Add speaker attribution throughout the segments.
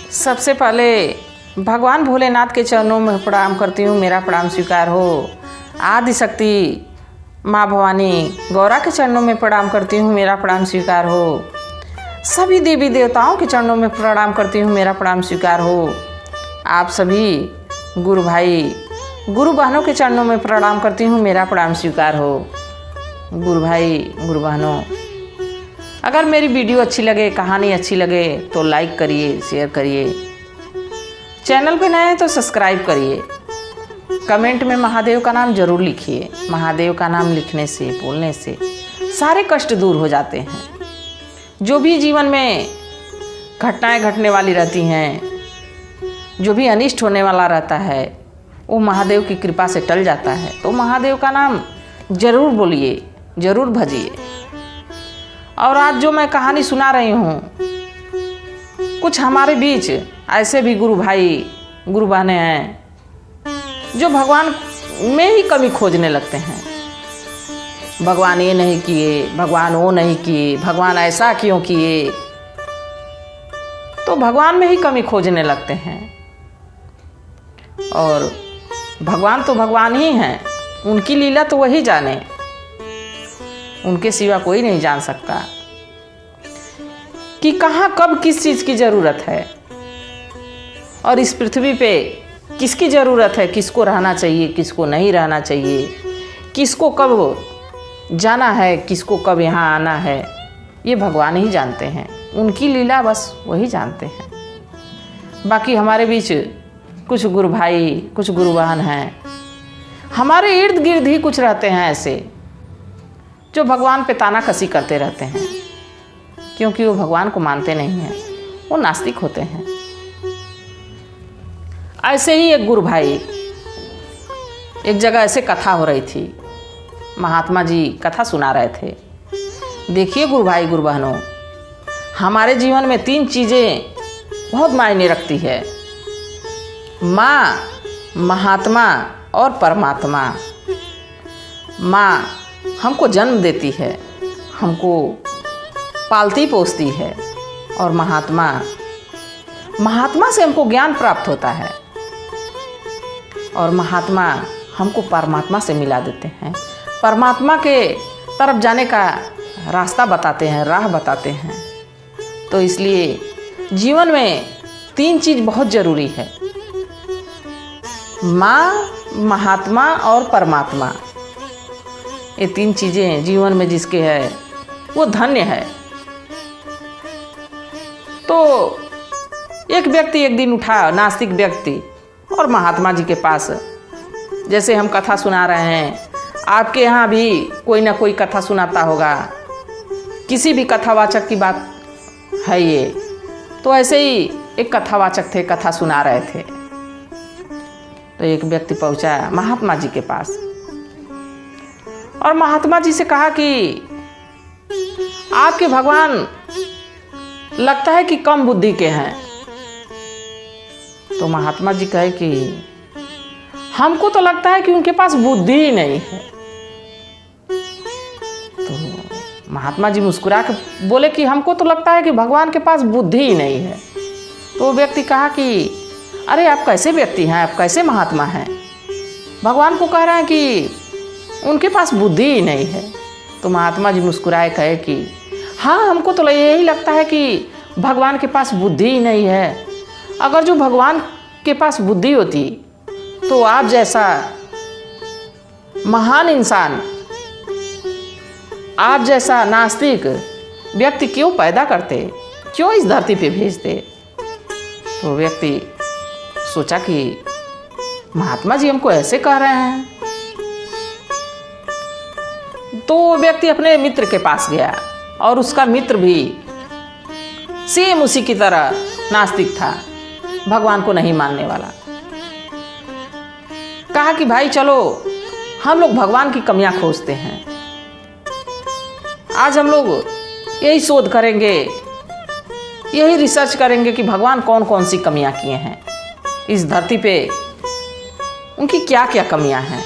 Speaker 1: सबसे पहले भगवान भोलेनाथ के चरणों में प्रणाम करती हूँ, मेरा प्रणाम स्वीकार हो। आदि शक्ति माँ भवानी गौरा के चरणों में प्रणाम करती हूँ, मेरा प्रणाम स्वीकार हो। सभी देवी देवताओं के चरणों में प्रणाम करती हूँ, मेरा प्रणाम स्वीकार हो। आप सभी गुरु भाई गुरु बहनों के चरणों में प्रणाम करती हूँ, मेरा प्रणाम स्वीकार हो। गुरु भाई गुरु बहनों, अगर मेरी वीडियो अच्छी लगे, कहानी अच्छी लगे तो लाइक करिए, शेयर करिए। चैनल पे नए हैं तो सब्सक्राइब करिए। कमेंट में महादेव का नाम जरूर लिखिए। महादेव का नाम लिखने से, बोलने से सारे कष्ट दूर हो जाते हैं। जो भी जीवन में घटनाएं घटने वाली रहती हैं, जो भी अनिष्ट होने वाला रहता है, वो महादेव की कृपा से टल जाता है। तो महादेव का नाम जरूर बोलिए, जरूर भजिए। और आज जो मैं कहानी सुना रही हूँ, कुछ हमारे बीच ऐसे भी गुरु भाई गुरु बहने हैं जो भगवान में ही कमी खोजने लगते हैं। भगवान ये नहीं किए, भगवान वो नहीं किए, भगवान ऐसा क्यों किए, तो भगवान में ही कमी खोजने लगते हैं। और भगवान तो भगवान ही हैं, उनकी लीला तो वही जाने, उनके सिवा कोई नहीं जान सकता कि कहाँ कब किस चीज़ की ज़रूरत है और इस पृथ्वी पे किसकी ज़रूरत है, किसको रहना चाहिए, किसको नहीं रहना चाहिए, किसको कब जाना है, किसको कब यहाँ आना है, ये भगवान ही जानते हैं। उनकी लीला बस वही जानते हैं। बाकी हमारे बीच कुछ गुरु भाई कुछ गुरु बहन हैं, हमारे इर्द गिर्द ही कुछ रहते हैं ऐसे जो भगवान पे तानाकसी करते रहते हैं, क्योंकि वो भगवान को मानते नहीं हैं, वो नास्तिक होते हैं। ऐसे ही एक गुरु भाई, एक जगह ऐसे कथा हो रही थी, महात्मा जी कथा सुना रहे थे। देखिए गुरु भाई गुरु बहनों, हमारे जीवन में 3 चीज़ें बहुत मायने रखती है: माँ, महात्मा और परमात्मा। माँ हमको जन्म देती है, हमको पालती पोसती है, और महात्मा से हमको ज्ञान प्राप्त होता है, और महात्मा हमको परमात्मा से मिला देते हैं, परमात्मा के तरफ जाने का रास्ता बताते हैं, राह बताते हैं। तो इसलिए जीवन में 3 चीज़ बहुत ज़रूरी है: माँ, महात्मा और परमात्मा। ये 3 चीज़ें जीवन में जिसके है वो धन्य है। तो एक व्यक्ति एक दिन उठा, नास्तिक व्यक्ति, और महात्मा जी के पास, जैसे हम कथा सुना रहे हैं, आपके यहाँ भी कोई ना कोई कथा सुनाता होगा, किसी भी कथावाचक की बात है ये। तो ऐसे ही एक कथावाचक थे, कथा सुना रहे थे। तो एक व्यक्ति पहुंचा महात्मा जी के पास और महात्मा जी से कहा कि आपके भगवान लगता है कि कम बुद्धि के हैं। तो महात्मा जी कहे कि हमको तो लगता है कि उनके पास बुद्धि ही नहीं है। तो महात्मा जी मुस्कुरा के बोले कि हमको तो लगता है कि भगवान के पास बुद्धि ही नहीं है। तो वो व्यक्ति कहा कि अरे आप कैसे व्यक्ति हैं, आप कैसे महात्मा हैं, भगवान को कह रहे हैं कि उनके पास बुद्धि ही नहीं है। तो महात्मा जी मुस्कुराए कहे कि हाँ, हमको तो यही लगता है कि भगवान के पास बुद्धि ही नहीं है। अगर जो भगवान के पास बुद्धि होती तो आप जैसा महान इंसान, आप जैसा नास्तिक व्यक्ति क्यों पैदा करते, क्यों इस धरती पे भेजते। तो व्यक्ति सोचा कि महात्मा जी हमको ऐसे कह रहे हैं। तो व्यक्ति अपने मित्र के पास गया, और उसका मित्र भी सेम उसी की तरह नास्तिक था, भगवान को नहीं मानने वाला। कहा कि भाई चलो हम लोग भगवान की कमियां खोजते हैं, आज हम लोग यही शोध करेंगे, यही रिसर्च करेंगे कि भगवान कौन कौन सी कमियां किए हैं इस धरती पे, उनकी क्या क्या कमियां हैं।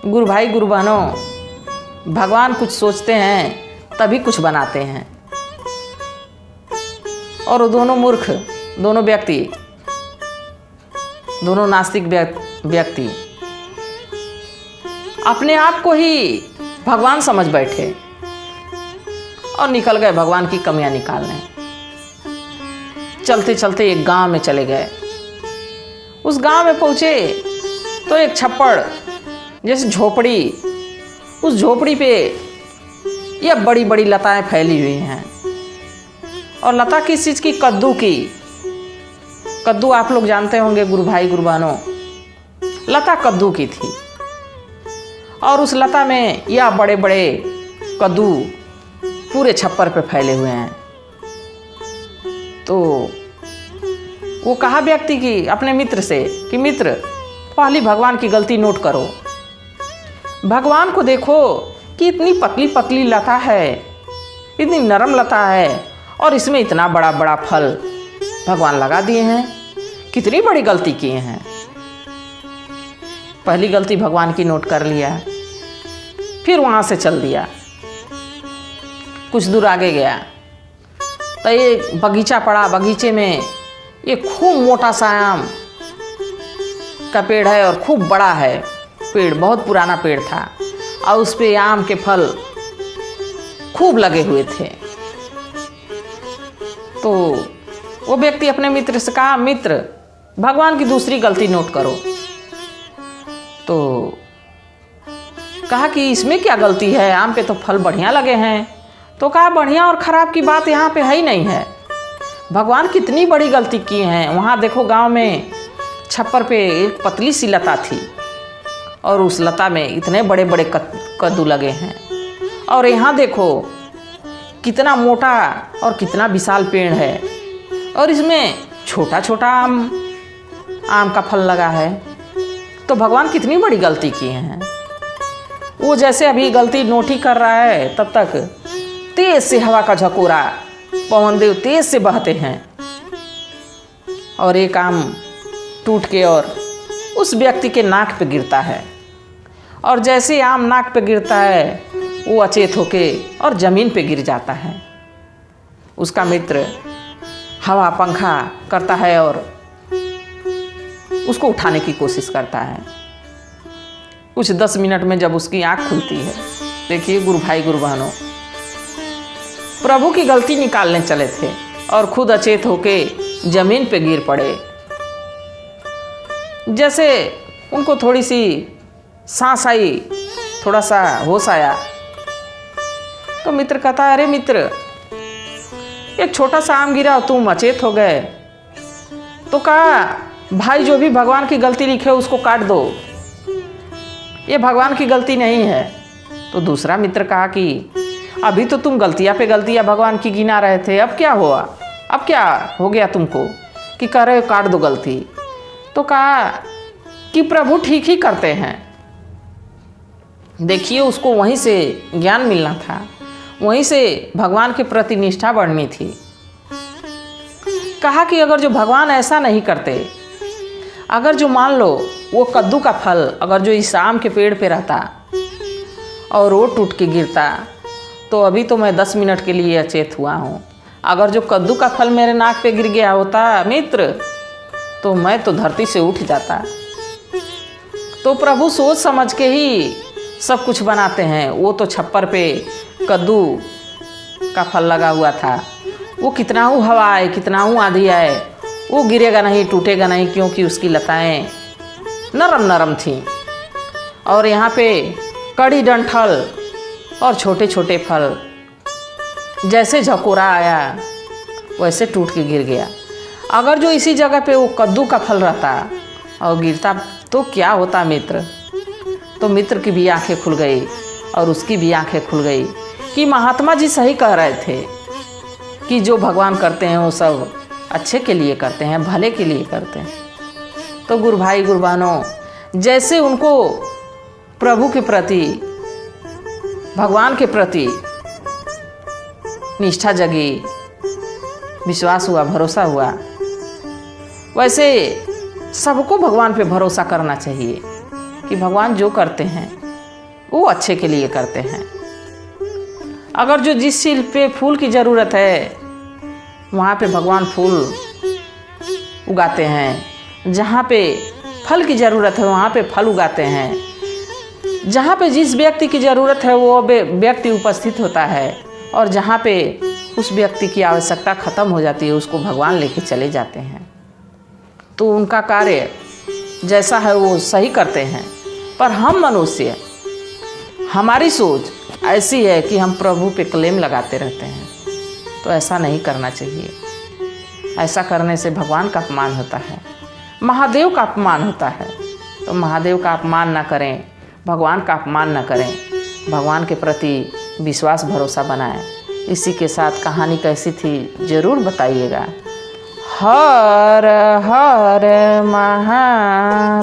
Speaker 1: गुरु भाई गुरु बहनों, भगवान कुछ सोचते हैं तभी कुछ बनाते हैं। और वो दोनों मूर्ख, दोनों व्यक्ति, दोनों नास्तिक व्यक्ति अपने आप को ही भगवान समझ बैठे और निकल गए भगवान की कमियां निकालने। चलते चलते एक गांव में चले गए। उस गांव में पहुंचे तो एक छप्पड़ जैसे झोपड़ी, उस झोपड़ी पे ये बड़ी बड़ी लताएं फैली हुई हैं। और लता किस चीज़ की? कद्दू की। कद्दू आप लोग जानते होंगे गुरु भाई गुरु बहनों, लता कद्दू की थी। और उस लता में यह बड़े बड़े कद्दू पूरे छप्पर पे फैले हुए हैं। तो वो कहा व्यक्ति की अपने मित्र से कि मित्र, पहली भगवान की गलती नोट करो। भगवान को देखो कि इतनी पतली पतली लता है, इतनी नरम लता है, और इसमें इतना बड़ा बड़ा फल भगवान लगा दिए हैं। कितनी बड़ी गलती किए हैं। पहली गलती भगवान की नोट कर लिया। फिर वहाँ से चल दिया। कुछ दूर आगे गया तो ये बगीचा पड़ा। बगीचे में ये खूब मोटा सा आम का पेड़ है और खूब बड़ा है पेड़, बहुत पुराना पेड़ था और उस पे आम के फल खूब लगे हुए थे। तो वो व्यक्ति अपने मित्र से कहा, मित्र, भगवान की दूसरी गलती नोट करो। तो कहा कि इसमें क्या गलती है, आम पे तो फल बढ़िया लगे हैं। तो कहा बढ़िया और ख़राब की बात यहाँ पे है ही नहीं है। भगवान कितनी बड़ी गलती की हैं। वहाँ देखो गांव में छप्पर पे एक पतली सी लता थी और उस लता में इतने बड़े बड़े कद्दू लगे हैं। और यहाँ देखो कितना मोटा और कितना विशाल पेड़ है और इसमें छोटा छोटा आम का फल लगा है। तो भगवान कितनी बड़ी गलती की हैं। वो जैसे अभी गलती नोट ही कर रहा है तब तक तेज से हवा का झकोरा, पवन देव तेज से बहते हैं और एक आम टूट के और उस व्यक्ति के नाक पे गिरता है। और जैसे आम नाक पे गिरता है वो अचेत होके और ज़मीन पे गिर जाता है। उसका मित्र हवा पंखा करता है और उसको उठाने की कोशिश करता है। कुछ 10 मिनट में जब उसकी आँख खुलती है, देखिए गुरु भाई गुरु बहनों, प्रभु की गलती निकालने चले थे और खुद अचेत होके जमीन पे गिर पड़े। जैसे उनको थोड़ी सी सांस आई, थोड़ा सा होश आया, तो मित्र कहता है, अरे मित्र, एक छोटा सा आम गिरा तुम अचेत हो गए। तो कहा, भाई जो भी भगवान की गलती लिखे उसको काट दो, ये भगवान की गलती नहीं है। तो दूसरा मित्र कहा कि अभी तो तुम गलतियाँ पे गलतियाँ भगवान की गिना रहे थे, अब क्या हुआ, अब क्या हो गया तुमको कि कह रहे हो काट दो गलती। तो कहा कि प्रभु ठीक ही करते हैं। देखिए उसको वहीं से ज्ञान मिलना था, वहीं से भगवान के प्रति निष्ठा बढ़नी थी। कहा कि अगर जो भगवान ऐसा नहीं करते, अगर जो मान लो वो कद्दू का फल अगर जो इस आम के पेड़ पे रहता और वो टूट के गिरता, तो अभी तो मैं 10 मिनट के लिए अचेत हुआ हूँ। अगर जो कद्दू का फल मेरे नाक पे गिर गया होता मित्र, तो मैं तो धरती से उठ जाता। तो प्रभु सोच समझ के ही सब कुछ बनाते हैं। वो तो छप्पर पे कद्दू का फल लगा हुआ था, वो कितना ही हवा आए, कितना ही आंधी आए, वो गिरेगा नहीं, टूटेगा नहीं, क्योंकि उसकी लताएं नरम नरम थीं। और यहाँ पे कड़ी डंठल और छोटे छोटे फल, जैसे झकोरा आया वैसे टूट के गिर गया। अगर जो इसी जगह पे वो कद्दू का फल रहता और गिरता तो क्या होता मित्र। तो मित्र की भी आंखें खुल गई और उसकी भी आंखें खुल गई कि महात्मा जी सही कह रहे थे कि जो भगवान करते हैं वो सब अच्छे के लिए करते हैं, भले के लिए करते हैं। तो गुरु भाई गुरु बहनों, जैसे उनको प्रभु के प्रति, भगवान के प्रति निष्ठा जगी, विश्वास हुआ, भरोसा हुआ, वैसे सबको भगवान पे भरोसा करना चाहिए कि भगवान जो करते हैं वो अच्छे के लिए करते हैं। अगर जो जिस चीज़ पे फूल की ज़रूरत है वहाँ पे भगवान फूल उगाते हैं। जहाँ पे फल की ज़रूरत है वहाँ पे फल उगाते हैं। जहाँ पे जिस व्यक्ति की ज़रूरत है वो व्यक्ति उपस्थित होता है, और जहाँ पे उस व्यक्ति की आवश्यकता ख़त्म हो जाती है उसको भगवान लेके चले जाते हैं। तो उनका कार्य जैसा है वो सही करते हैं। पर हम मनुष्य, हमारी सोच ऐसी है कि हम प्रभु पे क्लेम लगाते रहते हैं। तो ऐसा नहीं करना चाहिए। ऐसा करने से भगवान का अपमान होता है, महादेव का अपमान होता है। तो महादेव का अपमान ना करें, भगवान का अपमान ना करें, भगवान के प्रति विश्वास भरोसा बनाएं। इसी के साथ कहानी कैसी थी ज़रूर बताइएगा। हर हर महादेव।